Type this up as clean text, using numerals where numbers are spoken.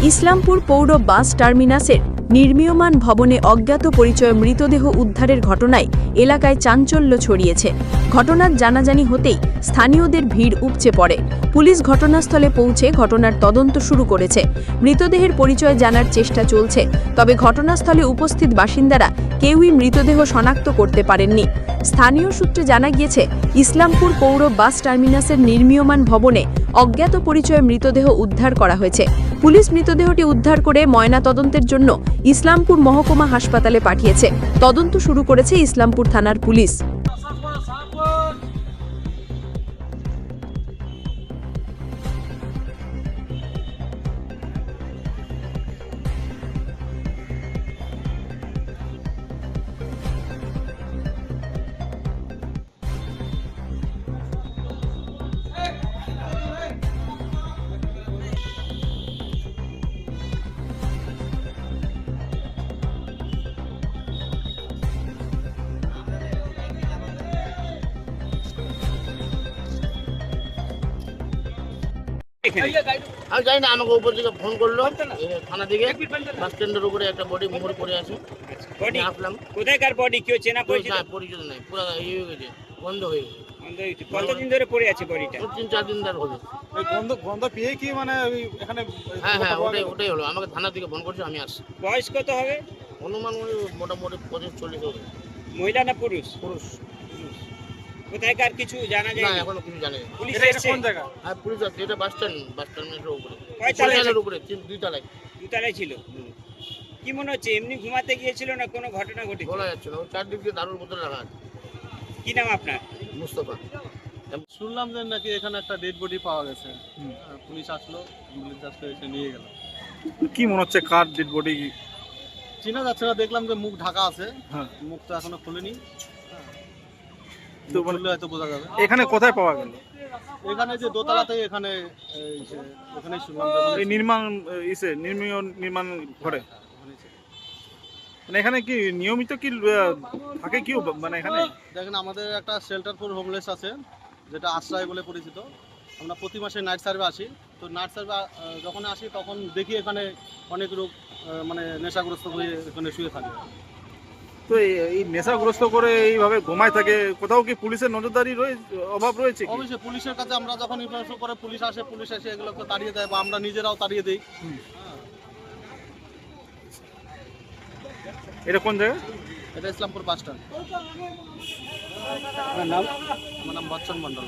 ইসলামপুর পৌর বাস টার্মিনাসের নির্মীয়মান ভবনে অজ্ঞাত পরিচয় মৃতদেহ উদ্ধারের ঘটনায় এলাকায় চাঞ্চল্য ছড়িয়েছে। ঘটনার জানাজানি হতেই স্থানীয়দের ভিড় উপচে পড়ে। পুলিশ ঘটনাস্থলে পৌঁছে ঘটনার তদন্ত শুরু করেছে। মৃতদেহের পরিচয় জানার চেষ্টা চলছে, তবে ঘটনাস্থলে উপস্থিত বাসিন্দারা কেউই মৃতদেহ শনাক্ত করতে পারেননি। স্থানীয় সূত্রে জানা গিয়েছে, ইসলামপুর পৌর বাস টার্মিনাসের নির্মীয়মান ভবনে অজ্ঞাত পরিচয় মৃতদেহ উদ্ধার করা হয়েছে। পুলিশ মৃতদেহটি উদ্ধার করে ময়নাতদন্তের জন্য ইসলামপুর মহকুমা হাসপাতালে পাঠিয়েছে। তদন্ত শুরু করেছে ইসলামপুর থানার পুলিশ। আমি জানি না, আমাকে উপর থেকে ফোন করলো থানা থেকে, বাস স্ট্যান্ডের উপরে একটা বডি মোড় পড়ে আছে। বডি আসলাম, কোথায়কার বডি? কেউ চেনা পরিচিত? না পরিচিত নাই, পুরো ইয়ে হয়ে গেছে, বন্ধ হয়ে গেছে। কতদিন ধরে পড়ে আছে বডিটা? 3-4 দিন ধরে হলো। গন্ধ পেয়ে কি মানে এখানে? হ্যাঁ, ওটাই হলো। আমাকে থানা থেকে ফোন করছে, আমি আসছি। বয়স কত হবে? অনুমান মোটামুটি 25-40 হবে। মহিলা না পুরুষ? পুরুষ। কোথায়কার কিছু জানা যায় না, না? এখনো কিছু জানি না। পুলিশ এটা এসেছে? কোন জায়গা? আর পুলিশ আছে, এটা বাস স্ট্যান্ডের উপরে, কয় তলায়? স্টেশনের উপরে, 2 তলায়। দুতলায় ছিল। কি মনে হচ্ছে, এমনি ঘুমাতে গিয়েছিল না কোনো ঘটনা ঘটেছে? বলা যাচ্ছে না, চারদিক দিয়ে দারুর বোতল রাখা আছে। কি নাম আপনার? মুস্তফা। শুনলাম যে নাকি এখানে একটা ডেড বডি পাওয়া গেছে। পুলিশ আসলো, অ্যাম্বুলেন্স আসলো, এসে নিয়ে গেল। কি মনে হচ্ছে, কার ডেড বডি? চেনা যাচ্ছে না, দেখলাম যে মুখ ঢাকা আছে। মুখটা এখনো খুলেনি, তো বললে হয়তো বোঝা যাবে। এখানে কোথায় পাওয়া গেল? এখানে যে দোতলাতে এখানে এখানে শুনলাম যে এই নির্মাণ ঘরে। মানে এখানে কি নিয়মিত কি থাকে কি মানে এখানে? দেখেন, আমাদের একটা শেল্টার ফর হোমলেস আছে, যেটা আশ্রয় বলে পরিচিত। আমরা প্রতি মাসে নাইট সার্ভে আসি। তো নাইট সার্ভে যখন আসি তখন দেখি এখানে অনেক লোক মানে নেশাগ্রস্ত হয়ে এখানে শুয়ে থাকে। তো এই নেশাগ্রস্ত করে এইভাবে ঘুমায় থাকে, কোথাও কি পুলিশের নজরদারি অভাব রয়েছে কি? অবশ্যই পুলিশের কাছে আমরা যখন ইনফরমেশন করে পুলিশ আসে, পুলিশ এসে এগুলোকে তাড়িয়ে দেয় বা আমরা নিজেরাও তাড়িয়ে দিই। এটা কোন জায়গা? এটা ইসলামপুর বাস স্ট্যান্ড। আমার নাম আমার নাম বচ্চন মন্ডল।